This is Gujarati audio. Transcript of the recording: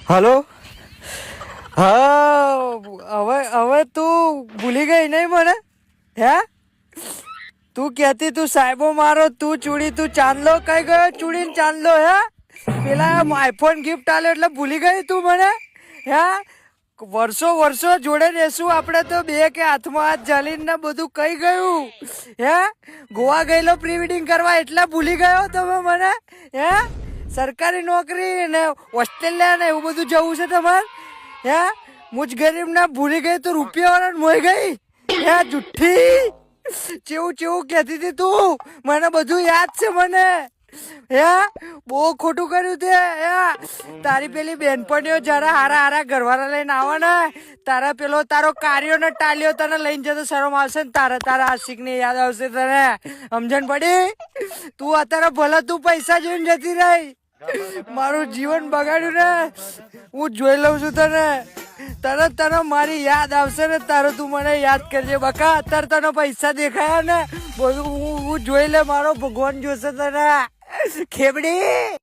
હલો. હા, હવે તું ભૂલી ગઈ નહીં મને? હે, તું કહેતી તું સાહેબો મારો, તું ચૂડી, તું ચાંદલો કઈ ગયો? ચૂડીને ચાંદલો હે? પેલા આઈફોન ગિફ્ટ આલ્યો એટલે ભૂલી ગઈ તું મને? હે, વર્ષો વર્ષો જોડે રહેશું આપણે તો, બે કે હાથમાં હાથ જાલીને બધું કઈ ગયું? હે, ગોવા ગયેલો પ્રી વેડિંગ કરવા એટલે ભૂલી ગયો તમે મને? હે, સરકારી નોકરી ને ઓસ્ટ્રેલિયા ને એવું બધું જવું છે તમારે? હે, મુજ ગરીબ ના ભૂલી ગઈ તો રૂપિયા વાળા મોઈ ગઈ? હે જુઠ્ઠી, ચેવું ચેવું કહેતી હતી તું, મને બધું યાદ છે મને. હે, બહુ ખોટું કર્યું તે. હે, તારી પેલી બેનપણીઓ જરા હારા હારા ઘરવાળા લઈને આવે ને, તારા પેલો તારો કાર્યો ને ટાલ્યો તને લઈને જતો શરમ આવશે ને, તારા આશિક ને યાદ આવશે તને. સમજણ પડી? તું અત્યારે ભલે તું પૈસા જોઈને જતી રહી, મારું જીવન બગાડ્યું ને, હું જોઈ લઉં છું તને. તને મારી યાદ આવશે ને, તારો તું મને યાદ કરજે બકા. અત્યારે તને પૈસા દેખાયા ને બધું હું જોઈ લે, મારો ભગવાન જોશે તને ખેબડી.